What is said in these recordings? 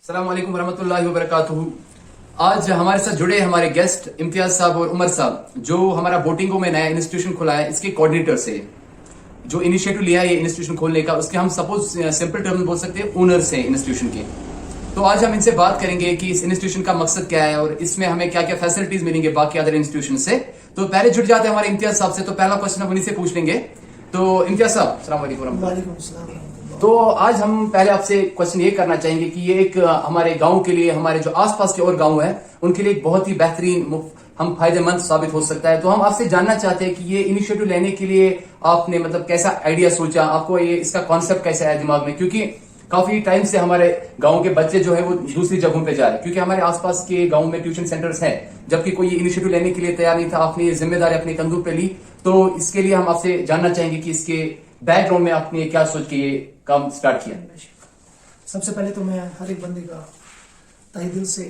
अस्सलाम वालेकुम वरहमतुल्लाहि वबरकातुहू। आज हमारे साथ जुड़े हमारे गेस्ट इम्तियाज साहब और उमर साहब, जो हमारा बोटिंगो में नया इंस्टीट्यूशन खुला है, इसके कोऑर्डिनेटर से जो इनिशिएटिव लिया है ये इंस्टीट्यूशन खोलने का, उसके हम सपोज सिंपल टर्म में बोल सकते हैं ओनर्स हैं इंस्टीट्यूशन के। तो आज हम इनसे बात करेंगे कि इस इंस्टीट्यूशन का मकसद क्या है और इसमें हमें क्या क्या फैसिलिटीज मिलेंगे बाकी अदर इंस्टीट्यूशन से। तो पहले जुड़ जाते हैं हमारे इम्तियाज साहब से, तो पहला क्वेश्चन हम उन्हीं से पूछ लेंगे। तो इम्तियाज साहब, अस्सलाम वालेकुम। वालेकुम अस्सलाम। तो आज हम पहले आपसे क्वेश्चन ये करना चाहेंगे कि ये एक हमारे गांव के लिए, हमारे जो आसपास के और गांव हैं उनके लिए एक बहुत ही बेहतरीन हम फायदेमंद साबित हो सकता है। तो हम आपसे जानना चाहते हैं कि ये इनिशिएटिव लेने के लिए आपने मतलब कैसा आइडिया सोचा, आपको ये इसका कॉन्सेप्ट कैसा है दिमाग में, क्योंकि काफी टाइम से हमारे गांव के बच्चे जो है वो दूसरी जगहों पे जा रहे हैं, क्योंकि हमारे आसपास के गांव में ट्यूशन सेंटर्स हैं, जबकि कोई ये इनिशिएटिव लेने के लिए तैयार नहीं था। आपने ये जिम्मेदारी अपने कंधों पे ली, तो इसके लिए हम आपसे जानना चाहेंगे कि इसके बैकग्राउंड में आपने क्या सोच के ये काम स्टार्ट किया। सबसे पहले तो मैं हर एक बंदे का तहे दिल से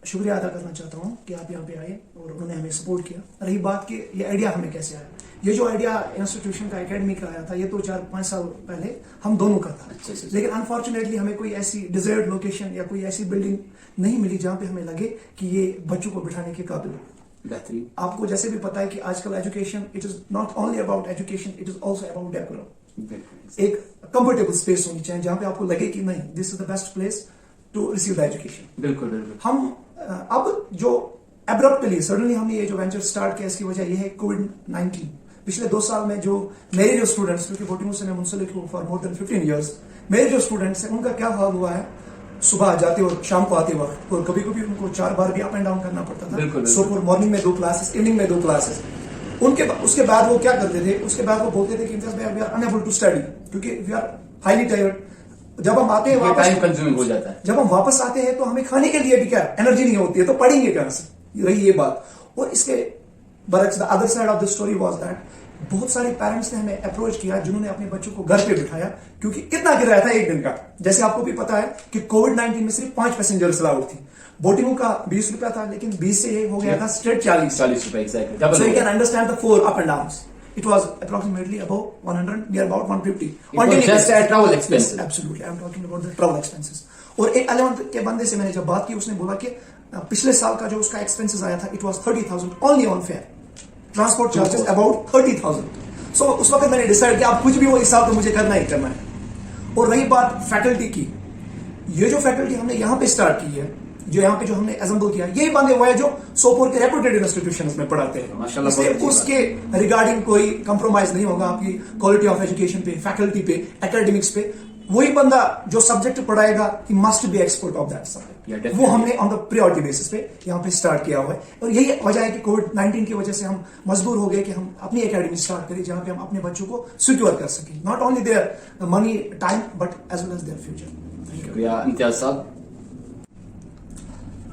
शुक्रिया अदा करना चाहता हूँ कि आप यहाँ पे आए और उन्होंने हमें सपोर्ट किया। रही बात कि ये आइडिया हमें कैसे आया, ये जो आइडिया इंस्टीट्यूशन का एकेडमी का आया था, ये तो 4-5 साल पहले हम दोनों का था। लेकिन अनफॉर्चुनेटली हमें कोई ऐसी डिजर्ट लोकेशन या कोई ऐसी बिल्डिंग नहीं मिली जहाँ पे हमें लगे कि ये बच्चों को बिठाने के काबिल हो। बेहतरीन। आपको जैसे भी पता है कि आजकल education, it is not only about education, it is also about decorum. एक कंफर्टेबल स्पेस होनी चाहिए जहां पे आपको लगे कि नहीं, this is the best place to receive the education. बिल्कुल बिल्कुल। हम अब जो एब्रप्टली सडनली हमने ये जो वेंचर स्टार्ट किया, इसकी वजह यह है कोविड-19। पिछले 2 साल में जो मेरे जो स्टूडेंट्स, क्योंकि बोटिंग से मैं मुंसलिक हूँ फॉर मोर देन 15 ईयर्स, मेरे जो स्टूडेंट्स हैं उनका क्या हाल हुआ है, सुबह जाते और शाम को आते वक्त, और कभी कभी उनको 4 बार भी अप एंड डाउन करना पड़ता था। सुबह मॉर्निंग में 2 क्लासेस, इवनिंग में 2 क्लासेस। उसके बाद वो क्या करते थे, उसके बाद वो बोलते थे कि we are unable to study, क्योंकि वी आर हाईली टायर्ड। जब हम आते हैं वापस, टाइम कंज्यूमिंग हो जाता है। जब हम वापस आते हैं तो हमें खाने के लिए भी क्या एनर्जी नहीं होती है, तो पढ़ेंगे कहां से, रही ये बात। और इसके बरक्स the other side of the story was that बहुत सारे पेरेंट्स ने हमें अप्रोच किया जिन्होंने अपने बच्चों को घर पे बिठाया, क्योंकि कितना किराया था एक दिन का। जैसे आपको भी पता है कि कोविड-19 में सिर्फ 5 पैसेंजर्स अलाउड थी। बोटिंग का 20 रुपया था, लेकिन 20 से हो गया था स्ट्रेट 40 रुपए। Exactly. So you can understand the 4 up and downs. It was approximately above 100, near about 150. It was just a travel expenses. Absolutely, I'm talking about the travel expenses. और एक 11th के बंदे से मैंने जब बात की, उसने बोला कि पिछले साल का जो उसका एक्सपेंसेस आया था, it was 30,000 only on fare. Transport charges about 30,000. So उस वक्त मैंने डिसाइड किया अब कुछ भी वो हिसाब तो मुझे करना ही करना है। और रही बात फैकल्टी की, ये जो फैकल्टी हमने यहाँ पे स्टार्ट की है, जो यहाँ पे जो हमने असेंबल किया, यही बंदे हुआ है जो सोपोर के रेपुटेड इंस्टीट्यूशंस में पढ़ाते हैं। इसलिए उसके रिगार्डिंग कोई कंप्रोमाइज नहीं होगा आपकी क्वालिटी ऑफ एजुकेशन पे, फैकल्टी पे, एकेडमिक्स पे। वही बंदा जो सब्जेक्ट पढ़ाएगा, he must be expert of that subject. वो हमने ऑन द प्रायोरिटी बेसिस पे यहाँ पे स्टार्ट किया हुआ है। और यही वजह है कि कोविड-19 की वजह से हम मजबूर हो गए कि हम अपनी एकेडमी स्टार्ट करें जहां पे हम अपने बच्चों को सिक्योर कर सकें, not only their money time but as well as their future. शुक्रिया इम्तियाज साहब।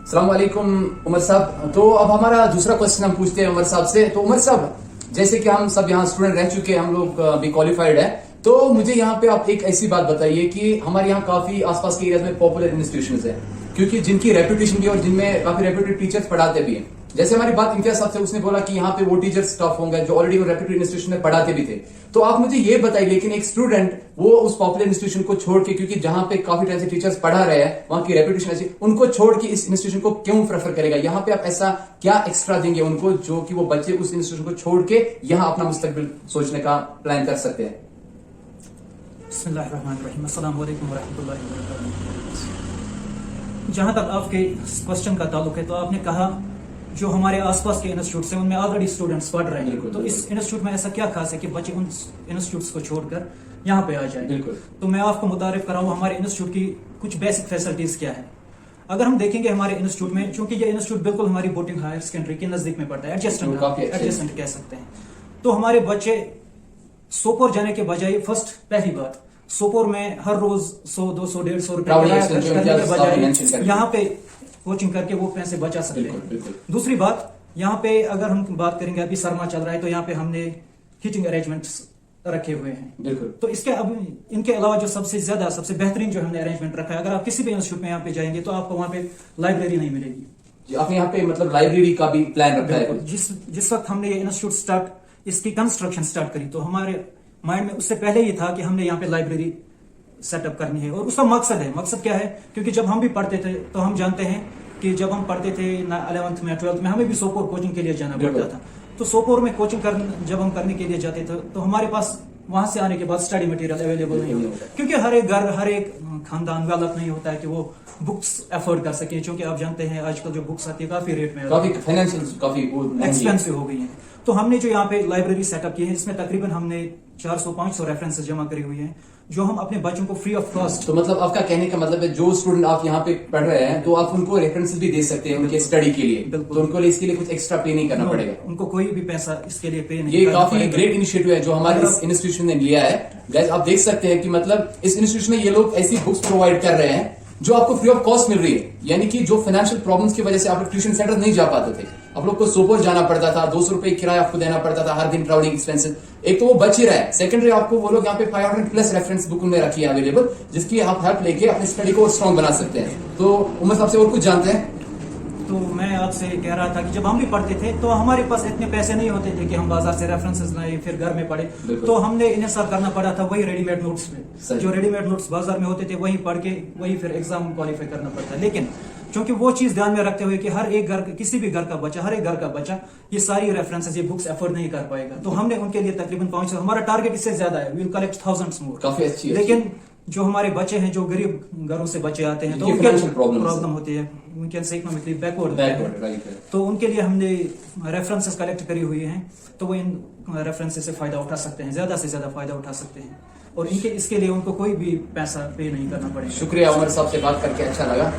अस्सलाम वालेकुम उमर साहब। तो अब हमारा दूसरा क्वेश्चन हम पूछते हैं उमर साहब से। तो उमर साहब, जैसे कि हम सब यहाँ स्टूडेंट रह चुके हैं, हम लोग भी क्वालिफाइड है, तो मुझे यहाँ पे आप एक ऐसी बात बताइए कि हमारे यहाँ काफी आसपास के एरियाज में पॉपुलर इंस्टीट्यूशंस हैं, क्योंकि जिनकी रेपुटेशन भी और जिनमें काफी रेपुटेड टीचर्स पढ़ाते भी हैं। जैसे हमारी बात इम्तियाज साहब से, उसने बोला कि यहाँ पे वो टीचर्स स्टाफ होंगे जो ऑलरेडी रेपुटेड इंस्टीट्यूशन में पढ़ाते भी थे। तो आप मुझे ये बताइए, लेकिन एक स्टूडेंट वो उस पॉपुलर इंस्टीट्यूशन को छोड़ के, क्योंकि जहां पे काफी टाइम से टीचर्स पढ़ा रहे हैं, वहां की रेपुटेशन ऐसी, उनको छोड़ के इस इंस्टीट्यूशन को क्यों प्रेफर करेगा? यहाँ पे आप ऐसा क्या एक्स्ट्रा देंगे उनको जो कि वो बच्चे उस इंस्टीट्यूशन को छोड़ के यहाँ अपना मुस्तकबिल सोचने का प्लान कर सकते हैं? बिस्मिल्लाहिर्रहमानिर्रहीम। अस्सलाम वालेकुम वरहमतुल्लाहि वबरकातुहू। जहां तक आपके क्वेश्चन का ताल्लुक है, तो आपने कहा जो हमारे आसपास के इंस्टीट्यूट हैं उनमें ऑलरेडी स्टूडेंट्स पढ़ रहे हैं, तो इस इंस्टीट्यूट में ऐसा क्या खास है कि बच्चे उन इंस्टीट्यूट्स को छोड़कर यहाँ पे आ जाए? तो मैं आपको मुतारिफ कराऊँ हमारे इंस्टीट्यूट की कुछ बेसिक फैसिलिटीज क्या है। अगर हम देखेंगे हमारे इंस्टीट्यूट में, चूंकि ये इंस्टीट्यूट बिल्कुल हमारी बोटिंग हायर सेकेंडरी के नजदीक में पड़ता है, एडजस्टेंट कह सकते हैं, तो हमारे बच्चे सोपोर जाने के बजाय, पहली बात, सोपोर में हर रोज 100, 200, 150 रुपए करने के बजाय यहाँ पे कोचिंग करके वो पैसे बचा सकते हैं। दूसरी बात, यहाँ पे अगर हम बात करेंगे, अभी सरमा चल रहा है, तो यहाँ पे हमने हीटिंग अरेंजमेंट्स रखे हुए हैं। तो इसके अब इनके अलावा जो सबसे बेहतरीन जो हमने अरेंजमेंट रखा है, अगर आप किसी भी इंस्टीट्यूट में यहाँ पे जाएंगे तो आपको वहाँ पे लाइब्रेरी नहीं मिलेगी। आपने यहाँ पे मतलब लाइब्रेरी का भी प्लान रखा है? जिस वक्त हमने ये इंस्टीट्यूट इसकी कंस्ट्रक्शन स्टार्ट करी, तो हमारे माइंड में उससे पहले ही था कि हमने यहाँ पे लाइब्रेरी सेटअप करनी है। और उसका मकसद क्या है, क्योंकि जब हम भी पढ़ते थे तो हम जानते हैं कि जब हम पढ़ते थे 11th में 12th में हमें भी सोपोर कोचिंग के लिए जाना पड़ता था। तो सोपोर में कोचिंग जब हम करने के लिए जाते थे तो हमारे पास वहां से आने के बाद स्टडी मटेरियल अवेलेबल नहीं होता, क्योंकि हर एक घर हर एक खानदान वेल नहीं होता है कि वो बुक्स अफोर्ड कर सके, क्योंकि आप जानते हैं आजकल जो बुक्स आती है काफी रेट में, काफी फाइनेंशियल काफी एक्सपेंसिव हो गई है। तो हमने जो यहाँ पे लाइब्रेरी सेटअप की है, इसमें तकरीबन हमने 400-500 रेफरेंसेस जमा करी हुई हैं, जो हम अपने बच्चों को फ्री ऑफ कॉस्ट। तो मतलब आपका कहने का मतलब है जो स्टूडेंट आप यहाँ पे पढ़ रहे हैं तो आप उनको रेफरेंसेस भी दे सकते हैं उनके स्टडी के लिए, तो उनको इसके लिए कुछ एक्स्ट्रा पे नहीं करना पड़ेगा, उनको कोई भी पैसा इसके लिए पे नहीं ये काफी ग्रेट इनिशिएटिव है जो हमारे इस इंस्टीट्यूशन ने लिया है। गाइस आप देख सकते हैं कि मतलब इस इंस्टीट्यूशन में ये लोग ऐसी बुक्स प्रोवाइड कर रहे हैं जो आपको फ्री ऑफ कॉस्ट मिल रही है, यानी कि जो फाइनेंशियल प्रॉब्लम्स की वजह से आप लोग ट्यूशन सेंटर नहीं जा पाते थे, आप लोग को सोपोर जाना पड़ता था, 200 रुपए किराया आपको देना पड़ता था हर दिन ट्रैवलिंग एक्सपेंसेस, एक तो वो बच ही रहा है, सेकेंडरी आपको वो लोग यहाँ पे 500 प्लस रेफरेंस बुक में रखी है अवेलेबल, जिसकी आप हेल्प लेके अपने स्टडी को स्ट्रॉन्ग बना सकते हैं। तो उमर साहब से और कुछ जानते हैं? तो मैं आपसे कह रहा था कि जब हम भी पढ़ते थे तो हमारे पास इतने पैसे नहीं होते थे कि हम बाजार से रेफरेंसेस लाए फिर घर में पढ़े, तो हमने इन्हें करना पड़ा था वही रेडीमेड नोट्स पे, जो रेडीमेड नोट्स बाजार में होते थे वही पढ़ के वही फिर एग्जाम क्वालिफाई करना पड़ता है। लेकिन क्योंकि वो चीज ध्यान में रखते हुए कि हर एक घर, किसी भी घर का बच्चा, हर एक घर का बच्चा ये सारी रेफरेंसेस, ये बुक्स अफोर्ड नहीं कर पाएगा, तो हमने उनके लिए तकरीबन 500, हमारा टारगेट इससे ज्यादा है, वी विल कलेक्ट थाउजेंड्स मोर। काफी अच्छी है। लेकिन जो हमारे बच्चे हैं, जो गरीब घरों से बच्चे आते हैं, तो उनके प्रॉब्लम होती है, उनके इकोनॉमिकली बैकवर्ड, तो उनके लिए हमने रेफरेंसेस कलेक्ट करी हुई हैं, तो वो इन रेफरेंसेस से फायदा उठा सकते हैं, ज्यादा से ज्यादा फायदा उठा सकते हैं, और इसके लिए उनको कोई भी पैसा पे नहीं करना पड़ेगा। शुक्रिया उमर साहब से बात करके अच्छा लगा।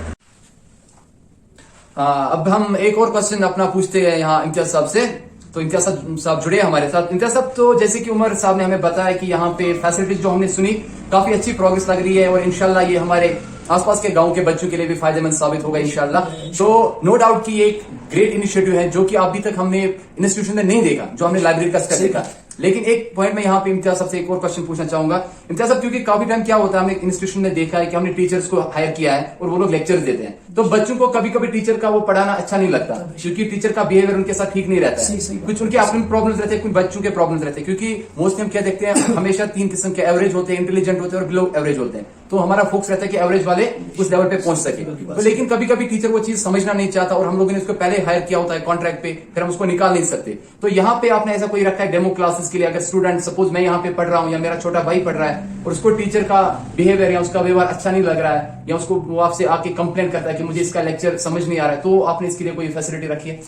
अब हम एक और क्वेश्चन अपना पूछते हैं यहाँ इम्तियाज साहब से। तो इम्तियाज साहब जुड़े हमारे साथ। इम्तियाज साहब, तो जैसे कि उमर साहब ने हमें बताया कि यहाँ पे फैसिलिटीज जो हमने सुनी काफी अच्छी प्रोग्रेस लग रही है, और इंशाल्लाह ये हमारे आसपास के गांव के बच्चों के लिए भी फायदेमंद साबित होगा इंशाल्लाह। तो नो डाउट कि एक ग्रेट इनिशिएटिव है जो कि अभी तक हमने इंस्टीट्यूशन में नहीं देखा, जो हमने लाइब्रेरी का स्टेप देखा। लेकिन एक पॉइंट में यहाँ पे इम्तियाज साहब से एक और क्वेश्चन पूछना चाहूंगा। इम्तियाज साहब, क्योंकि काफी टाइम क्या होता है, हमने इंस्टीट्यूशन में देखा है कि हमने टीचर्स को हायर किया है और वो लोग लेक्चर्स देते हैं, तो बच्चों को कभी कभी टीचर का वो पढ़ाना अच्छा नहीं लगता, क्योंकि टीचर का बिहेवियर उनके साथ ठीक नहीं रहता है, कुछ उनके अपने प्रॉब्लम्स रहते हैं, कुछ बच्चों के प्रॉब्लम्स रहते हैं, क्योंकि मोस्टली हम क्या देखते हैं, हमेशा 3 किस्म के एवरेज होते हैं, इंटेलिजेंट होते हैं और बिलो एवरेज होते हैं, तो हमारा फोकस रहता है कि एवरेज वाले उस लेवल पे पहुंच सके। तो लेकिन कभी कभी टीचर वो चीज समझना नहीं चाहता, और हम लोगों ने उसको पहले हायर किया होता है कॉन्ट्रैक्ट पे, फिर हम उसको निकाल नहीं सकते। तो यहाँ पे आपने ऐसा कोई रखा है डेमो क्लासेस के लिए, अगर स्टूडेंट सपोज मैं यहाँ पे पढ़ रहा हूँ या मेरा छोटा भाई पढ़ रहा है और उसको टीचर का बिहेवियर या उसका व्यवहार अच्छा नहीं लग रहा है, या उसको वो आपसे आके कंप्लेन करता है कि मुझे इसका लेक्चर समझ नहीं आ रहा है, तो आपने इसके लिए कोई फैसिलिटी रखी है?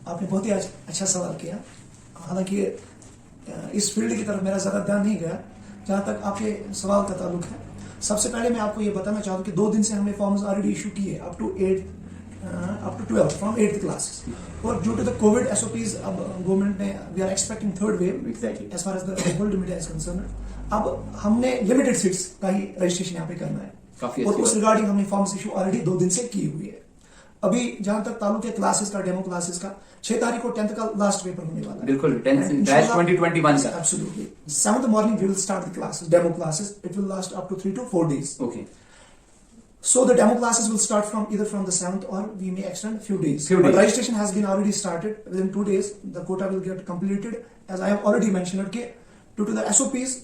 आपने बहुत ही अच्छा सवाल किया। हालांकि इस फील्ड की तरफ मेरा ज्यादा ध्यान नहीं गया, जहां तक आपके सवाल का ताल्लुक है। सबसे पहले मैं आपको ये बताना चाहता हूँ कि 2 दिन से हमने फॉर्म्स ऑलरेडी इशू किए up to 12 from 8th classes, और due to the COVID SOPs अब गवर्नमेंट ने we are expecting 3rd wave as far as the world media is concern. अब हमने लिमिटेड सीट्स का ही रजिस्ट्रेशन यहाँ पे करना है, और उस रिगार्डिंग हमने फॉर्म्स इशू ऑलरेडी 2 दिन से की हुई है। अभी जहां तक ताल्लुक है क्लासेस का, डेमो क्लासेस का, 6 तारीख को 10th का लास्ट पेपर होने वाला है। बिल्कुल 2021 का। Absolutely. 7th morning we will start the classes, demo classes. It will last up to 3 to 4 days. Okay. So the demo classes will start from either from the 7th, or we may extend few days. But registration has been already started. Within 2 days, the quota will get completed. As I have already mentioned, okay, due to the SOPs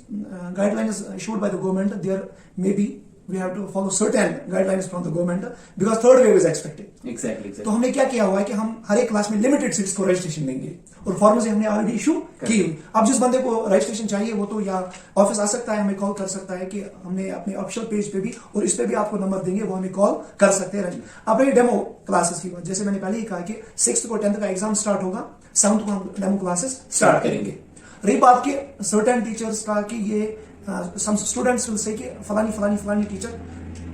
guidelines issued by the government, there may be we have to follow certain guidelines from the government because 3rd wave is expected. Exactly. तो हमने क्या किया हुआ है कि हम हर एक class में लिमिटेड सीट्स को रजिस्ट्रेशन देंगे, और फॉर्म से हमने ऑलरेडी इशू की। अब जिस बंदे को रजिस्ट्रेशन चाहिए वो तो या ऑफिस आ सकता है, हमें कॉल कर सकता है, कि हमने अपने ऑफिशियल पेज पे भी और इस पे भी आपको नंबर देंगे, वो हमें कॉल कर सकते हैं। अब ये डेमो क्लासेस की बात, जैसे मैंने पहले ही कहा कि 6th को 10th का एग्जाम स्टार्ट होगा, 7th को हम डेमो क्लासेस स्टार्ट करेंगे। रही बात के सर्टेन टीचर्स का कि ये सम स्टूडेंट्स विल से कि फलानी टीचर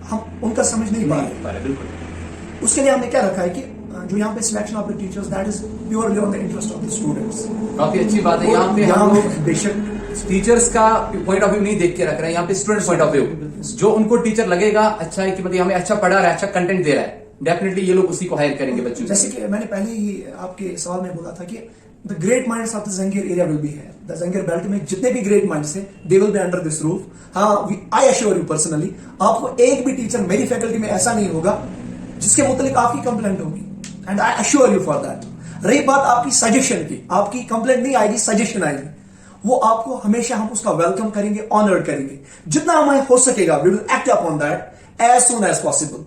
हम उनका समझ नहीं पा रहे, बिल्कुल। उसके लिए हमने क्या रखा है कि जो यहाँ पे selection of the teachers that is purely on the interest of the students. काफी अच्छी बात है। यहाँ पे हम लोग बेशक टीचर्स का पॉइंट ऑफ व्यू नहीं देख के रख रहे हैं, यहाँ पे स्टूडेंट पॉइंट ऑफ व्यू, जो उनको टीचर लगेगा अच्छा है कि मतलब हमें अच्छा पढ़ा रहा है, अच्छा कंटेंट दे रहा है, डेफिनेटली ये लोग उसी को हायर करेंगे बच्चों। जैसे कि मैंने पहले ही आपके सवाल में बोला था कि the great minds of the Jangir area will be है, द जंगीर बेल्ट में जितने भी ग्रेट माइंड्स हैं they will be under this roof. हाँ, आई एश्योर यू पर्सनली, आपको एक भी टीचर मेरी फैकल्टी में ऐसा नहीं होगा जिसके मुतालिक आपकी कंप्लेंट होगी, and I assure you for that. रही बात आपकी सजेशन की, आपकी कंप्लेंट नहीं आएगी, सजेशन आएगी, वो आपको हमेशा हम उसका वेलकम करेंगे, ऑनर्ड करेंगे। जितना हमें हो सकेगा we will act upon that as soon as possible.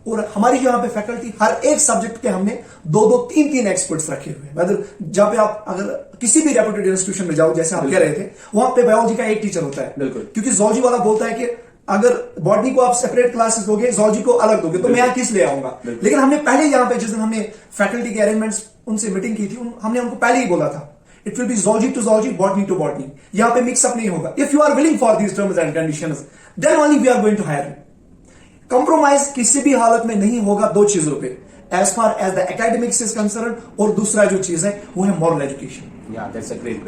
और हमारी जो यहाँ पे फैकल्टी, हर एक सब्जेक्ट के हमने 2-2, 3-3 एक्सपर्ट्स रखे हुए हैं। वेदर जहाँ पे आप अगर किसी भी रेप्यूटेड इंस्टीट्यूशन में जाओ, जैसे आप कह रहे थे, वहां पे बायोलॉजी का एक टीचर होता है। क्योंकि जोलॉजी वाला बोलता है कि अगर बॉटनी को आप सेपरेट क्लासेस दोगे, जोलॉजी को अलग दोगे, तो मैं यहाँ किस ले आऊंगा। लेकिन हमने पहले यहाँ पे, जिस दिन हमने फैकल्टी के अरेंजमेंट्स उनसे मीटिंग की थी, हमने उनको पहले ही बोला था, it will be zoology to zoology, botany to botany. यहाँ पे मिक्सअप नहीं होगा। If you are willing for these terms and conditions, then only we are going to hire you. Compromise किसी भी हालत में नहीं होगा 2 चीजों पे, as far as the academics is concern, और दूसरा जो चीज है वो है मॉरल एजुकेशन।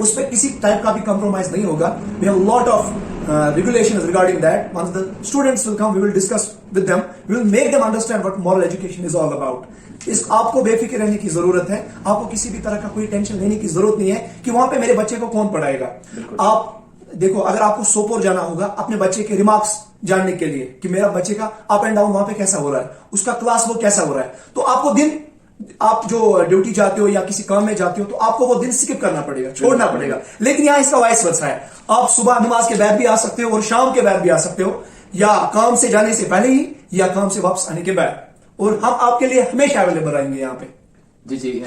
उस पर किसी टाइप का भी कंप्रोमाइज नहीं होगा। We have lot of regulations regarding that. Once the students will come, we will discuss with them, we will make them understand what moral education is all about. इस आपको बेफिक्र रहने की जरूरत है। आपको किसी भी तरह का कोई टेंशन लेने की जरूरत नहीं है कि वहां पे मेरे बच्चे को कौन पढ़ाएगा। आप देखो, अगर आपको सोपोर जाना होगा अपने बच्चे के रिमार्क्स जानने के लिए कि मेरा बच्चे का अप एंड डाउन वहां पे कैसा हो रहा है, उसका क्लास वो कैसा हो रहा है, तो आपको दिन, आप जो ड्यूटी जाते हो या किसी काम में जाते हो, तो आपको वो दिन स्किप करना पड़ेगा, छोड़ना पड़ेगा। लेकिन यहां इसका वाइस वर्सा है। आप सुबह नमाज के बाद भी आ सकते हो और शाम के बाद भी आ सकते हो, या काम से जाने से पहले ही या काम से वापस आने के बाद, और हम आपके लिए हमेशा अवेलेबल रहेंगे यहाँ पे। जी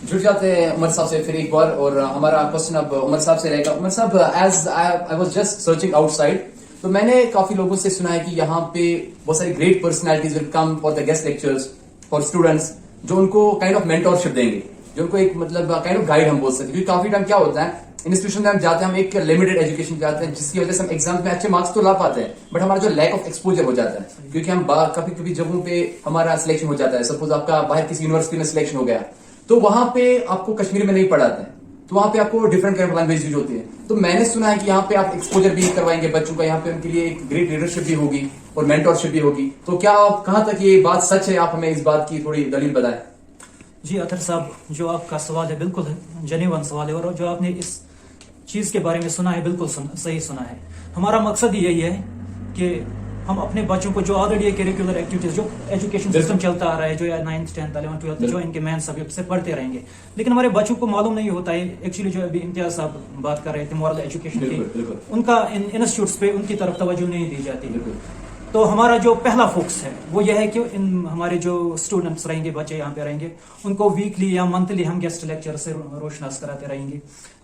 जुड़ जाते हैं उमर साहब से फिर एक बार, और हमारा क्वेश्चन अब उमर साहब से रहेगा। उमर साहब, as I was just searching outside, तो मैंने काफी लोगों से सुना है कि यहाँ पे बहुत सारी great personalities will come for the guest lectures for students, जो उनको काइंड ऑफ मेंटोरशिप देंगे, जो उनको एक मतलब काइंड ऑफ गाइड हम बोल सकते हैं। क्योंकि काफी टाइम क्या होता है, इंस्टीट्यूशन में हम जाते हैं, हम एक लिमिटेड एजुकेशन जाते हैं, जिसकी वजह से हम एग्जाम में अच्छे मार्क्स तो ला पाते हैं, बट हमारा जो लैक ऑफ एक्सपोजर हो जाता है, क्योंकि हम कभी कभी जगहों पे हमारा सिलेक्शन हो जाता है। सपोज आपका बाहर किसी यूनिवर्सिटी में सिलेक्शन हो गया, तो वहां पे आपको कश्मीर में नहीं पढ़ाते हैं, तो वहां पे आपको different kind of language use होती है। तो मैंने सुना है कि यहाँ पे आप एक्सपोजर भी करवाएंगे बच्चों का, यहाँ पे उनके लिए एक ग्रेट लीडरशिप भी होगी और मेंटोरशिप भी होगी। तो क्या आप कहां तक ये बात सच है, आप हमें इस बात की थोड़ी दलील बताएं। जी अतर साहब, जो आपका सवाल है बिल्कुल जेन्युइन सवाल है, और जो आपने इस चीज के बारे में सुना है बिल्कुल सही सुना है। हमारा मकसद यही है कि हम अपने बच्चों को जो ऑलरेडी करिकुलर एक्टिविटीज, जो एजुकेशन सिस्टम चलता आ रहा है, जो 9th 10th 11th 12th जो इनके मेन सब्जेक्ट से पढ़ते रहेंगे, लेकिन हमारे बच्चों को मालूम नहीं होता है। एक्चुअली जो अभी इम्तियाज साहब बात कर रहे थे मॉरल एजुकेशन की, उनका इन इंस्टीट्यूट्स पे उनकी तरफ तवज्जो नहीं दी जाती। तो हमारा जो पहला फोकस है वो यह है कि इन हमारे जो स्टूडेंट्स रहेंगे, बच्चे यहाँ पे रहेंगे, उनको वीकली या मंथली हम गेस्ट लेक्चर से रोशनास कराते रहेंगे।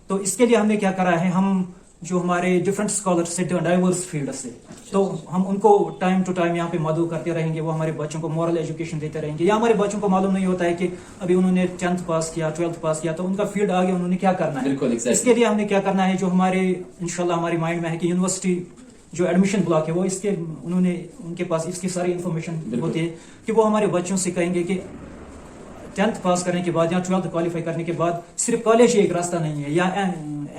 तो इसके लिए हमने क्या करा है, हम जो हमारे डिफरेंट स्कॉलर्स से, डाइवर्स फील्ड से, तो हम उनको टाइम टू टाइम यहाँ पे मदद करते रहेंगे। वो हमारे बच्चों को मॉरल एजुकेशन देते रहेंगे। या हमारे बच्चों को मालूम नहीं होता है कि अभी उन्होंने 10th पास किया, 12th पास किया, तो उनका फील्ड आगे उन्होंने क्या करना है। इसके लिए हमने क्या करना है, जो हमारे इंशाल्लाह हमारी माइंड में है कि यूनिवर्सिटी जो एडमिशन ब्लॉक है, वो इसके उनके पास इसकी सारी इंफॉर्मेशन होती है कि वो हमारे बच्चों से कहेंगे कि 10th पास करने के बाद या 12th क्वालिफाई करने के बाद सिर्फ कॉलेज ही एक रास्ता नहीं है, या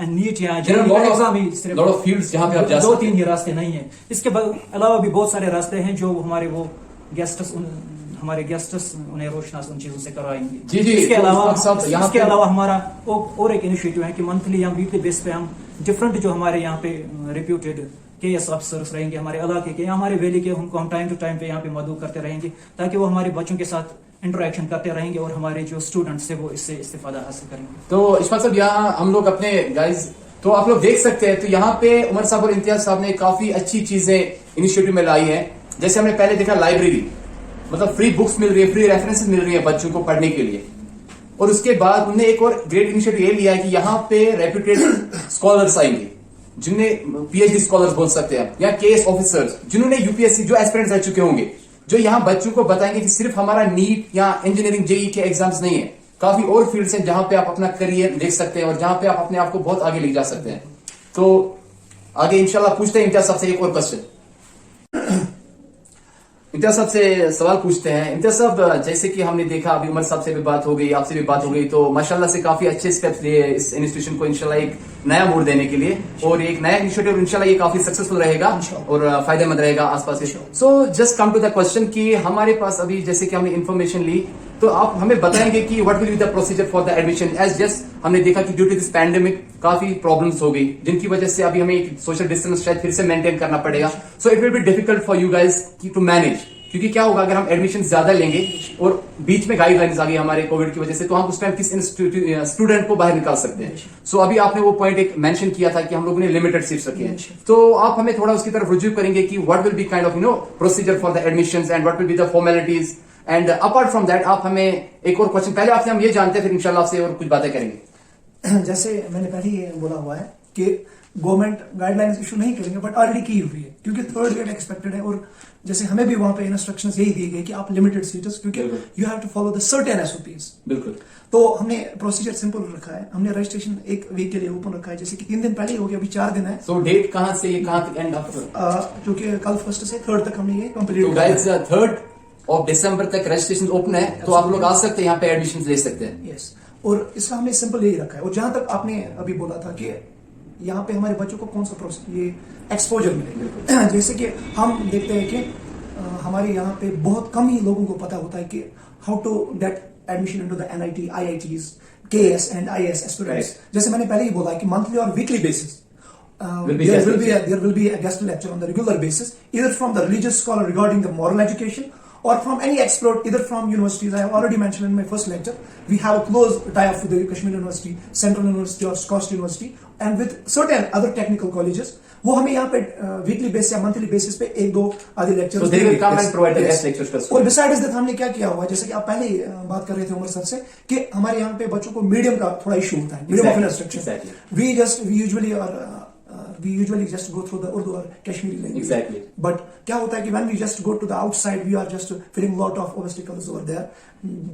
नीट या एग्जाम ही सिर्फ 2-3 ही रास्ते नहीं है। इसके अलावा भी बहुत सारे रास्ते हैं जो हमारे वो हमारे गेस्ट्स उन्हें रोशनास उन चीजों से करवाएंगे। इसके अलावा हमारा और एक इनिशिएटिव है कि मंथली या वीकली बेस पे हम डिफरेंट जो हमारे यहाँ पे रिप्यूटेड KS ऑफिसर्स रहेंगे हमारे इलाके के या हमारे वैली के, उनको हम टाइम टू टाइम पे यहाँ पे मदद करते रहेंगे, ताकि वो हमारे बच्चों के साथ इंटरेक्शन करते रहेंगे और हमारे जो स्टूडेंट्स है वो इससे इस्तेफादा हासिल करेंगे। तो इशफाक साहब, यहाँ हम लोग अपने गाइज, तो आप लोग देख सकते हैं, तो यहाँ पे उमर साहब और इम्तियाज साहब ने काफी अच्छी चीजें इनिशिएटिव में लाई है। जैसे हमने पहले देखा, लाइब्रेरी, मतलब फ्री बुक्स मिल रही है, फ्री रेफरेंसेस मिल रही है बच्चों को पढ़ने के लिए। और उसके बाद उन्होंने एक और ग्रेट इनिशिएटिव ये लिया है कि यहाँ पे रेप्यूटेड स्कॉलर्स आएंगे, जिन्हें PhD स्कॉलर्स बोल सकते हैं, या KS ऑफिसर्स, जिन्होंने UPSC जो एस्पिरेंट्स रह चुके होंगे, जो यहाँ बच्चों को बताएंगे कि सिर्फ हमारा नीट या इंजीनियरिंग JEE के एग्जाम्स नहीं है, काफी और फील्ड्स हैं जहां पे आप अपना करियर देख सकते हैं और जहां पे आप अपने आप को बहुत आगे ले जा सकते हैं। तो आगे इंशाल्लाह पूछते हैं इम्तियाज साहब से एक और क्वेश्चन। इम्तियाज साहब से सवाल पूछते हैं। इम्तियाज साहब, जैसे कि हमने देखा, अभी उमर साहब से भी बात हो गई, आपसे भी बात हो गई, तो माशाल्लाह से काफी अच्छे स्टेप्स लिए इस इंस्टीट्यूशन को इंशाल्लाह एक नया मोड़ देने के लिए, और एक नया इनिशिएटिव इंशाल्लाह ये काफी सक्सेसफुल रहेगा और फायदेमंद रहेगा आसपास से। So just come to the question कि हमारे पास अभी जैसे कि हमने इन्फॉर्मेशन ली, तो आप हमें बताएंगे कि what will be the procedure for the admission. As just हमने देखा कि ड्यू टू दिस पैंडेमिक काफी प्रॉब्लम्स हो गई, जिनकी वजह से अभी हमें एक सोशल डिस्टेंस शायद फिर से मेंटेन करना पड़ेगा। So it will be difficult for you guys to manage क्योंकि क्या होगा अगर हम एडमिशन ज्यादा लेंगे और बीच में गाइडलाइंस आ गई हमारे कोविड की वजह से, तो हम उस टाइम किस स्टूडेंट को बाहर निकाल सकते हैं। सो अभी आपने वो पॉइंट एक मेंशन किया था कि हम लोगों ने लिमिटेड सीट्स रखी हैं, तो आप हमें थोड़ा उसकी तरफ रुजू करेंगे कि what will be kind of procedure for the admissions and what will be the formalities, and apart from that आप हमें एक और क्वेश्चन, पहले आपसे हम ये जानते हैं फिर इंशाल्लाह आपसे और कुछ बातें करेंगे। जैसे मैंने पहले ही बोला हुआ है कि गवर्नमेंट गाइडलाइंस इशू नहीं करेंगे, बट ऑलरेडी की हुई है, क्योंकि थर्ड ग्रेड एक्सपेक्टेड है। और जैसे हमें भी वहां पे इंस्ट्रक्शंस यही दिए गए कि आप लिमिटेड सीट्स, क्योंकि you have to follow the certain SOPs. बिल्कुल। तो हमने प्रोसीजर सिंपल रखा है, हमने रजिस्ट्रेशन एक वीक के लिए ओपन रखा है, जैसे कि 3 दिन पहले ही हो गया, अभी 4 दिन है। सो डेट कहां से ये कहां तक एंड अप? क्योंकि कल 1 से 3 तक हमने ये कंप्लीट तो गाइस 3 दिसंबर तक रजिस्ट्रेशन ओपन है, तो आप लोग आ सकते हैं यहाँ पे एडमिशन ले सकते हैं। यस, और इसका हमने सिंपल यही रखा है। और जहां तक आपने अभी बोला था कि यहाँ पे हमारे बच्चों को कौन सा प्रोसेस ये एक्सपोजर मिले, जैसे कि हम देखते हैं कि हमारे यहाँ पे बहुत कम ही लोगों को पता होता है कि how to get admission into the NIT, IITs, KS and IAS aspirants। जैसे मैंने पहले ही बोला है कि मंथली और weekly basis there will be a guest lecture on the regular basis, either from the religious scholar regarding the moral education or from any expert, either from universities. I have already mentioned in my first lecture, we have a close tie-up with the Kashmir University, Central University or Scotch University, and with certain other technical colleges. वो हमें यहाँ पे weekly basis या monthly basis पे 1-2 आदि lecture. और besides that हमने क्या किया हुआ है, जैसे कि आप पहले ही बात कर रहे थे उमर सर से, कि हमारे यहाँ पे बच्चों को मीडियम का थोड़ा इशू होता है, medium of instruction. we usually just go through the Urdu or Kashmiri language. Exactly. But क्या होता है कि when we just go to the outside, we are just feeling a lot of obstacles over there,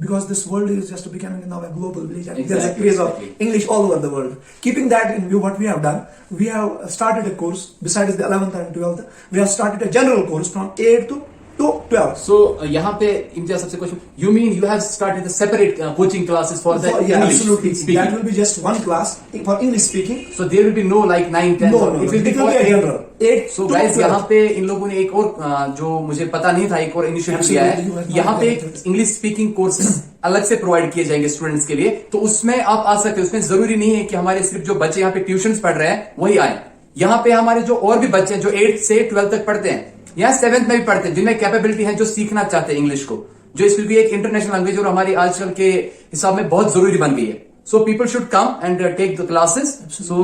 because this world is just becoming now a global village, and there's a craze of English all over the world. Keeping that in view, what we have done, we have started a course besides the 11th and 12th. We have started a general course from 8 to 12. So यहाँ पे इम्तियाज सबसे question, you mean you have started the separate coaching classes for the English absolutely speaking? That will be just one class for English speaking. So there will be no like 9, 10. No, it will be for a general 8 So to guys 12. यहाँ पे इन लोगों ने एक और जो मुझे पता नहीं था, एक और इनिशिएटिव लिया है। यहाँ पे इंग्लिश स्पीकिंग कोर्सेज अलग से प्रोवाइड किए जाएंगे स्टूडेंट्स के लिए, तो उसमें आप आ सकते हैं। उसमें जरूरी नहीं है कि हमारे सिर्फ जो बच्चे यहाँ पे ट्यूशन पढ़ रहे हैं वही आए। यहाँ पे हमारे जो और भी बच्चे हैं जो 8 से 12 तक पढ़ते हैं, यहाँ 7th में भी पढ़ते हैं, जिनमें कैपेबिलिटी है, जो सीखना चाहते हैं इंग्लिश को, जो इस भी एक इंटरनेशनल लैंग्वेज और हमारी आजकल के हिसाब में बहुत जरूरी बन गई है। So people should come and take the classes. So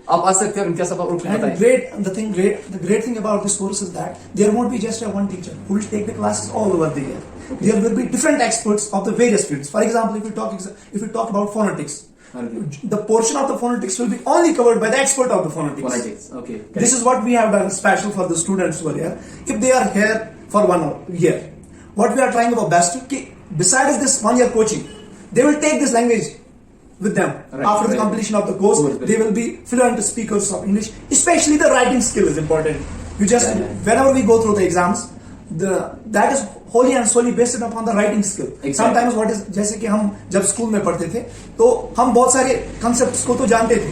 आप आ सकते हैं, इनका सब और कुछ बताएं। The great thing about this course is that there won't be just one teacher who will take the classes all over the year. There will be different experts of the various fields. For example, if we talk about phonetics, the portion of the phonetics will be only covered by the expert of the phonetics. Okay. This is what we have done special for the students who are here. If they are here for 1 year, what we are trying our best to, besides this 1 year coaching, they will take this language with them. After the completion of the course, they will be fluent speakers of English. Especially the writing skill is important. Whenever we go through the exams, that is wholly and solely based upon the writing skill. Sometimes what is, जैसे कि हम जब school में पढ़ते थे तो हम बहुत सारे concepts को तो जानते थे,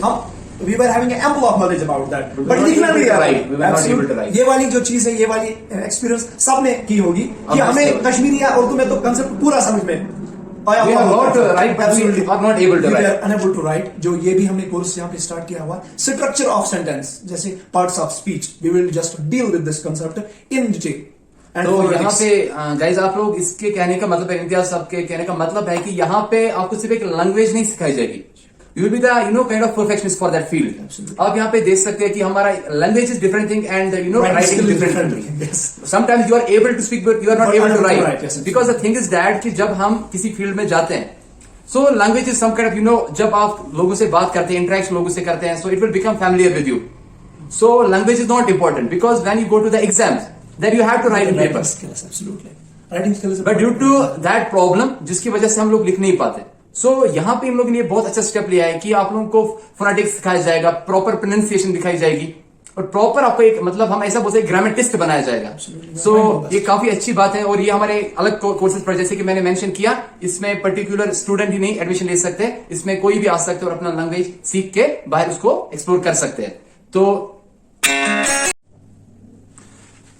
हम we were having an ample of knowledge about that, but लिखना नहीं आता। ये वाली जो चीज है, ये वाली एक्सपीरियंस सबने की होगी कि हमें कश्मीरी या उर्दू में तो कंसेप्ट पूरा समझ में आया हुआ, unable to write। जो ये भी हमने कोर्स यहाँ पे स्टार्ट किया हुआ, स्ट्रक्चर ऑफ सेंटेंस, जैसे parts of speech, we will just deal with this concept in detail. तो यहाँ पे गाइज आप लोग, इसके कहने का मतलब है, इम्तियाज साहब के कहने का मतलब है कि यहाँ पे आपको सिर्फ एक लैंग्वेज नहीं सिखाई जाएगी, you will be the kind of perfectionist for that field. आप यहाँ पे देख सकते हैं कि हमारा language is different thing and writing different thing. Sometimes you are able to speak but you are not able to write, because the thing is that कि जब हम किसी फील्ड में जाते हैं, so language is some kind of जब आप लोगों से बात करते हैं, इंटरेक्शन लोगों से करते हैं, so it will become familiar with you. So language is not important because when you go to the exams, that you have to write in paper. Absolutely. Writing skills. But due to that problem, जिसकी वजह से हम लोग लिख नहीं पाते, so यहाँ पे इन लोगों ने बहुत अच्छा स्टेप लिया है कि आप लोगों को फोनेटिक्स सिखाया जाएगा, प्रॉपर प्रोनाउंसिएशन दिखाई जाएगी, और प्रॉपर आपको एक मतलब हम ऐसा बोलते हैं ग्रामेटिस्ट बनाया जाएगा। सो ये काफी अच्छी बात है, और ये हमारे अलग कोर्सेज पर, जैसे कि मैंने मेंशन किया, इसमें पर्टिकुलर स्टूडेंट ही नहीं एडमिशन ले सकते, इसमें कोई भी आ सकते हैं और अपना लैंग्वेज सीख के बाहर उसको एक्सप्लोर कर सकते हैं। तो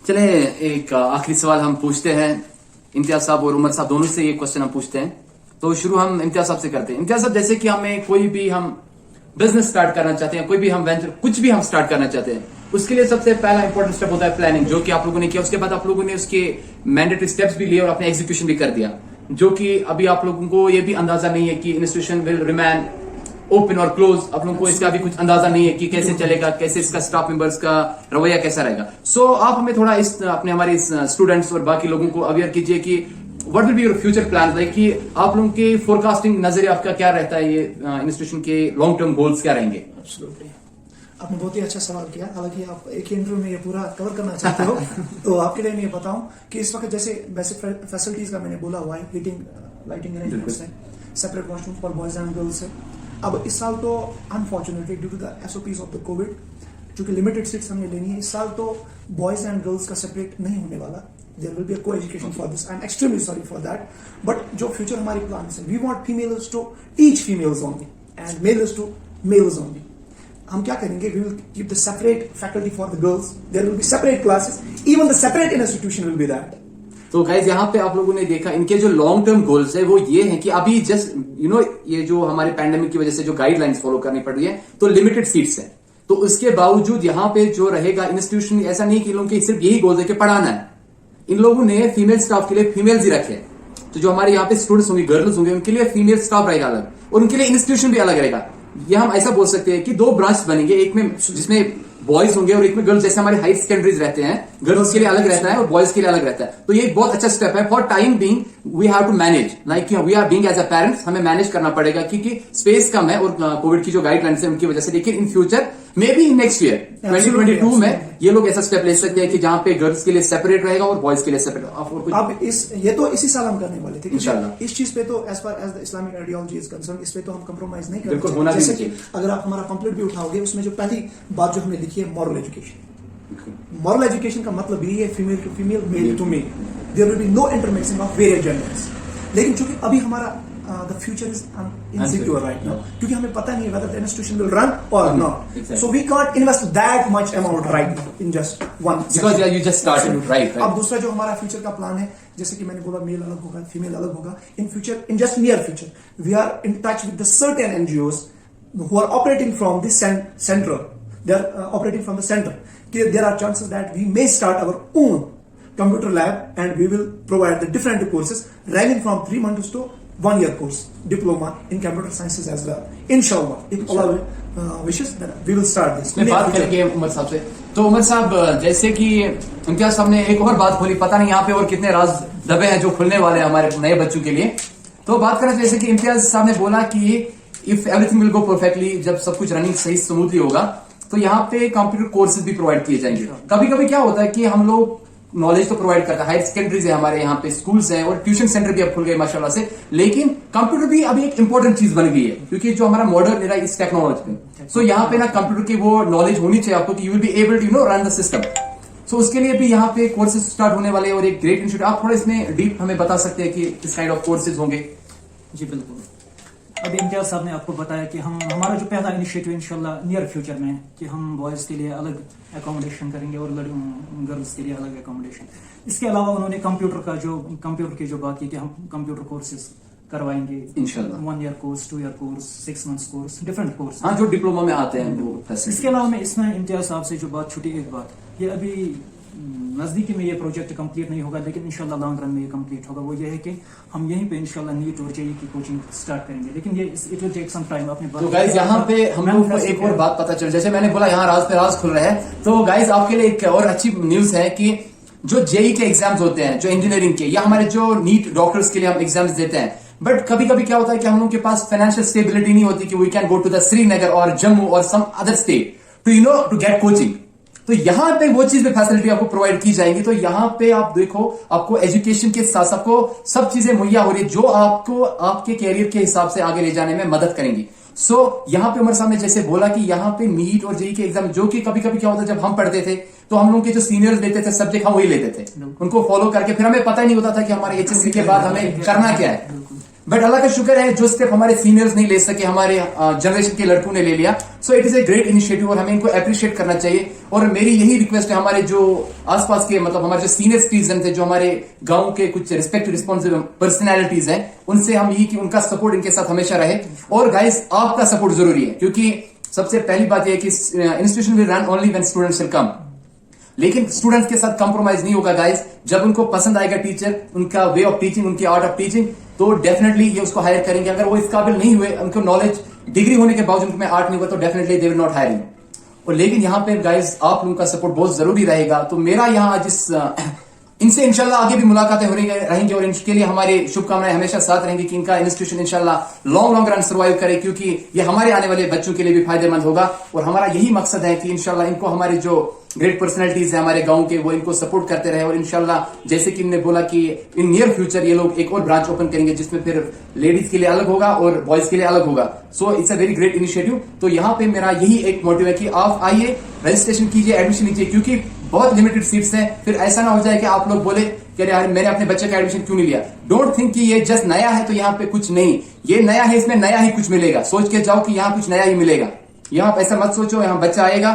चले एक आखिरी सवाल हम पूछते हैं, इम्तियाज साहब और उमर साहब दोनों से ये क्वेश्चन हम पूछते हैं। तो शुरू हम इम्तियाज साहब से करते हैं। इम्तियाज साहब, जैसे कि हमें कोई भी हम बिजनेस स्टार्ट करना चाहते हैं, कोई भी हम वेंचर, कुछ भी हम स्टार्ट करना चाहते हैं, उसके लिए सबसे पहला इंपॉर्टेंट स्टेप होता है प्लानिंग, जो कि आप लोगों ने किया। उसके बाद आप लोगों ने उसके मैंडेटरी स्टेप्स भी लिए और अपने एग्जीक्यूशन भी कर दिया, जो कि अभी आप लोगों को ये भी अंदाजा नहीं है कि इंस्टीट्यूशन विल रिमेन ओपन और क्लोज। आप लोगों को इसका भी कुछ अंदाजा नहीं है कि कैसे चलेगा, कैसे इसका स्टाफ मेंबर्स का रवैया कैसा रहेगा। सो आप हमें थोड़ा इस अपने हमारे स्टूडेंट्स और बाकी लोगों को अवेयर कीजिए कि what will be your future plan, like कि आप लोगों की फोरकास्टिंग नजरिया आपका क्या रहता है, ये इंस्टीट्यूशन के लॉन्ग टर्म गोल्स क्या रहेंगे? एब्सोल्युटली, आपने बहुत ही अच्छा सवाल किया। हालांकि आप एक इंटरव्यू में ये पूरा कवर करना चाहते हो तो आपके लिए मैं ये बताऊं कि इस वक्त जैसे बेसिक फैसिलिटीज का मैंने बोला हुआ है, हीटिंग लाइटिंग अरेंजमेंट्स है, separate washroom for boys and girls है। अब इस साल तो unfortunately due to the SOPs of the Covid, चूंकि लिमिटेड सीट्स हमने लेनी है, इस साल तो बॉयज एंड गर्ल्स का सेपरेट नहीं होने वाला। There will be a coeducation for this. I am extremely sorry for that, but जो फ्यूचर हमारी प्लान है, we want females to teach females only and males to males only. हम क्या करेंगे, we will keep the separate faculty for the girls, there will be separate classes, even the separate institution will be that. तो guys यहाँ पे आप लोगों ने देखा इनके जो लॉन्ग टर्म गोल्स है वो ये है कि अभी जस्ट ये जो हमारे पैंडेमिक की वजह से जो गाइडलाइंस फॉलो करनी पड़ रही है, तो लिमिटेड सीट्स है। तो उसके बावजूद यहाँ पे जो रहेगा इंस्टीट्यूशन, ऐसा नहीं कि इन लोगों के सिर्फ यही गोल्स है कि पढ़ाना है। इन लोगों ने फीमेल स्टाफ के लिए फीमेल्स ही रखे हैं। तो जो हमारे यहाँ पे स्टूडेंट्स होंगे, गर्ल्स होंगे, उनके लिए फीमेल स्टाफ रहेगा अलग, और उनके लिए इंस्टीट्यूशन भी अलग रहेगा। ये हम ऐसा बोल सकते हैं कि दो ब्रांच बनेंगे, एक में जिसमें बॉयज होंगे और एक में गर्ल्स। जैसे हमारे हाई सेकेंडरीज रहते हैं, गर्ल्स के लिए अलग रहता है और बॉयज के लिए अलग रहता है। तो ये एक बहुत अच्छा स्टेप है। For time being we have to manage, like we are being as a parents, हमें मैनेज करना पड़ेगा क्योंकि स्पेस कम है और कोविड की जो गाइडलाइंस है उनकी वजह से। लेकिन in future may be in next year 2022 में ये लोग ऐसा स्टेप ले सकते हैं कि जहां पे गर्ल्स के लिए सेपरेट रहेगा और बॉयज के लिए सेपरेट। अब ये तो इसी साल हम करने वाले थे, इंशाल्लाह। इस चीज पे तो as far as the Islamic ideology is concern, इस पे तो हम कंप्रोमाइज नहीं बिल्कुल करेंगे। होना भी जैसे नहीं कि अगर आप हमारा कंप्लीट भी उठाओगे, उसमें जो पहली बात जो हमने लिखी है, मॉरल एजुकेशन। मॉरल एजुकेशन का मतलब यही है female to female, male to male, there will be no intermixing of various genders. लेकिन चूंकि अभी हमारा the future is insecure right now, क्योंकि हमें पता नहीं है whether the institution will run or not, so we can't invest that much amount right now in just one because you just started, right? अब दूसरा जो हमारा फ्यूचर का प्लान है, जैसे कि मैंने बोला मेल अलग होगा, फीमेल अलग होगा। In future, in just near future, we are in touch with the certain NGOs who are operating from the center. They are operating from the center. There are chances that we may start our own computer lab and we will provide the different courses ranging from 3 months to 1 year course, diploma in computer sciences as well. Inshallah, if Allah wishes, then we will start this. मैं बात करेंगे उमर साहब से। तो उमर साहब, जैसे कि इम्तियाज साहब ने एक और बात खोली, पता नहीं यहाँ पे और कितने राज दबे हैं जो खुलने वाले हैं हमारे नए बच्चों के लिए। तो बात करें जैसे कि इम्तियाज साहब ने बोला कि if everything will go perfectly, जब सब कुछ रनिंग सही स्मूथली होगा, तो यहाँ पे कंप्यूटर कोर्सेज भी प्रोवाइड किए जाएंगे। कभी कभी क्या होता है कि हम लोग नॉलेज तो प्रोवाइड करता है, हायर सेकेंडरीज है हमारे यहाँ पे, स्कूल्स हैं और ट्यूशन सेंटर भी अब खुल गए माशाल्लाह से। लेकिन कंप्यूटर भी अभी एक इंपॉर्टेंट चीज बन गई है, क्योंकि जो हमारा मॉडर्न एरा इस टेक्नोलॉजी में, सो यहाँ पे ना कंप्यूटर की वो नॉलेज होनी चाहिए आपको कि you will be able to run the system. So उसके लिए भी यहाँ पे कोर्सेज स्टार्ट होने वाले हैं और एक ग्रेट इंस्टीट्यूट। आप थोड़ा इसमें डीप हमें बता सकते हैं कि किस काइंड ऑफ कोर्सेज होंगे? जी बिल्कुल। अभी इम्तियाज साहब ने आपको बताया कि हमारा जो पहला इनिशिएटिव इंशाल्लाह नियर फ्यूचर में, कि हम बॉयज के लिए अलग एकोमोडेशन करेंगे और गर्ल्स के लिए अलग एकोमोडेशन। इसके अलावा उन्होंने कंप्यूटर की जो बात की कि हम कंप्यूटर कोर्सेज करवाएंगे इंशाल्लाह, 1 year course, 2 year course, 6 months course, different course, हाँ, जो डिप्लोमा में आते हैं वो। इसके अलावा मैं इसमें इम्तियाज साहब से जो बात छुटी, एक बात, ये अभी नजदीकी में ये प्रोजेक्ट कंप्लीट नहीं होगा, लेकिन इंशाल्लाह लॉन्ग रन में ये कंप्लीट होगा। वो ये है कि हम यहीं पे इंशाल्लाह नीट और जेईई की कोचिंग स्टार्ट करेंगे, लेकिन ये it will take some time. अपने तो गाइज यहाँ पे हम लोग को एक और बात पता चल, जैसे मैंने बोला यहाँ राज पे राज खुल रहे हैं। तो गाइज आपके लिए एक और अच्छी न्यूज है कि जो जेईई के एग्जाम्स होते हैं, जो इंजीनियरिंग के, या हमारे जो नीट डॉक्टर्स के लिए हम एग्जाम्स देते हैं, बट कभी कभी क्या होता है कि हम लोगों के पास फाइनेंशियल स्टेबिलिटी नहीं होती कि we can go to the Srinagar और जम्मू और some other state to get coaching. तो यहां पे वो चीज में फैसिलिटी आपको प्रोवाइड की जाएगी। तो यहां पे आप देखो, आपको एजुकेशन के साथ आपको सब चीजें मुहैया हो रही है जो आपको आपके कैरियर के हिसाब से आगे ले जाने में मदद करेंगी। सो यहाँ पे उमर साहब ने जैसे बोला कि यहाँ पे नीट और जेईई के एग्जाम, जो कि कभी कभी क्या होता है जब हम पढ़ते थे तो हम लोग के जो सीनियर्स लेते थे सब्जेक्ट, हम वही लेते थे, उनको फॉलो करके फिर हमें पता ही नहीं होता था कि हमारे HSC के बाद हमें करना क्या है। बट अल्लाह का शुक्र है जो स्टेप हमारे सीनियर्स नहीं ले सके, हमारे जनरेशन के लड़कों ने ले लिया। So it is a great initiative और हमें इनको अप्रिशिएट करना चाहिए। और मेरी यही रिक्वेस्ट है हमारे जो आसपास के, मतलब हमारे जो सीनियर सिटीजन थे, जो हमारे गांव के कुछ रिस्पेक्ट रिस्पॉन्सिबल पर्सनैलिटीज हैं, उनसे हम यही कि उनका सपोर्ट इनके साथ हमेशा रहे। और गाइस आपका सपोर्ट जरूरी है, क्योंकि सबसे पहली बात यह कि institution will run only when students will come. लेकिन स्टूडेंट्स के साथ कंप्रोमाइज नहीं होगा गाइस। जब उनको पसंद आएगा टीचर, उनका वे ऑफ टीचिंग, उनकी आर्ट ऑफ टीचिंग, तो डेफिनेटली ये उसको हायर करेंगे। अगर वो इस काबिल नहीं हुए, उनको नॉलेज डिग्री होने के बावजूद उनमें आर्ट नहीं हुआ, तो definitely they will not hire you. और लेकिन यहाँ पे गाइस आप लोगों का सपोर्ट बहुत जरूरी रहेगा। तो मेरा यहाँ जिस इनसे इंशाल्लाह आगे भी मुलाकातें हो रहेंगी और इनके लिए हमारी शुभकामनाएं हमेशा साथ रहेंगी कि इनका इंस्टीट्यूशन इंशाल्लाह लॉन्ग रन सर्वाइव करे, क्योंकि ये हमारे आने वाले बच्चों के लिए भी फायदेमंद होगा। और हमारा यही मकसद है कि इंशाल्लाह इनको हमारे जो ग्रेट पर्सनैलिटीज है हमारे गांव के, वो इनको सपोर्ट करते रहे। और इंशाल्लाह जैसे कि इन्होंने बोला कि इन नियर फ्यूचर ये लोग एक और ब्रांच ओपन करेंगे जिसमें फिर लेडीज के लिए अलग होगा और बॉयज के लिए अलग होगा। So it's a very great initiative. तो यहाँ पे मेरा यही एक मोटिव है कि आप आइए, रजिस्ट्रेशन कीजिए, एडमिशन लीजिए, क्योंकि बहुत लिमिटेड सीट्स हैं। फिर ऐसा ना हो जाए कि आप लोग बोले कि अरे यार मैंने अपने बच्चे का एडमिशन क्यों नहीं लिया। डोंट थिंक कि ये जस्ट नया है तो यहाँ पे कुछ नहीं, ये नया है, इसमें नया ही कुछ मिलेगा। सोच के जाओ कि यहाँ कुछ नया ही मिलेगा। यहाँ पे ऐसा मत सोचो यहाँ बच्चा आएगा,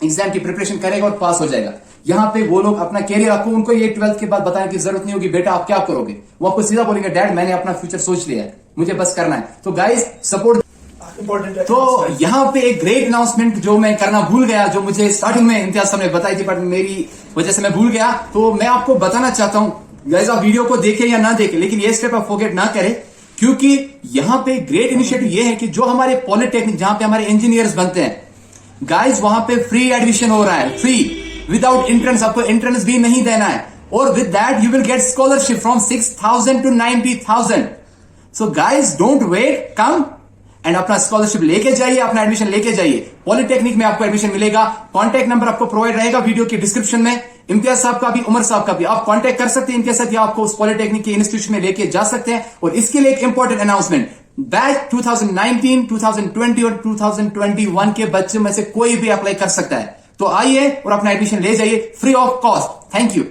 एग्जाम की प्रिपरेशन करेगा और पास हो जाएगा। यहाँ पे वो लोग अपना कैरियर, आपको उनको ये 12th के बाद बताने की जरूरत नहीं होगी बेटा आप क्या करोगे। वो आपको सीधा बोलेंगे डैड मैंने अपना फ्यूचर सोच लिया है, मुझे बस करना है। तो गाइस सपोर्ट। इंपॉर्टेंट है। तो यहाँ पे एक ग्रेट अनाउंसमेंट जो मैं करना भूल गया, जो मुझे स्टार्टिंग में इम्तियाज साहब ने बताई थी बट मेरी वजह से मैं भूल गया, तो मैं आपको बताना चाहता हूँ गाइस, आप वीडियो को देखें या ना देखें, लेकिन ये स्टेप आप फॉरगेट ना करें, क्योंकि यहाँ पे ग्रेट इनिशिएटिव ये है कि जो हमारे पॉलिटेक्निक, जहां पे हमारे इंजीनियर्स बनते हैं गाइस, वहां पे फ्री एडमिशन हो रहा है, फ्री, विदाउट एंट्रेंस। आपको एंट्रेंस भी नहीं देना है, और with that you will get scholarship from 6,000 to 90,000। So guys don't wait, come and अपना स्कॉलरशिप लेके जाइए, अपना एडमिशन लेके जाइए। पॉलिटेक्निक में आपको एडमिशन मिलेगा। कॉन्टैक्ट नंबर आपको प्रोवाइड रहेगा वीडियो के डिस्क्रिप्शन में। इम्तियाज साहब का भी, उमर साहब का भी, आप कॉन्टैक्ट कर सकते हैं इनके साथ, या आपको उस पॉलिटेक्निक के इंस्टीट्यूशन में लेके जा सकते हैं। और इसके लिए एक इंपॉर्टेंट अनाउंसमेंट, बैच 2019, 2020 और 2021 के बच्चे में से कोई भी अप्लाई कर सकता है। तो आइए और अपना एडमिशन ले जाइए free of cost. Thank you.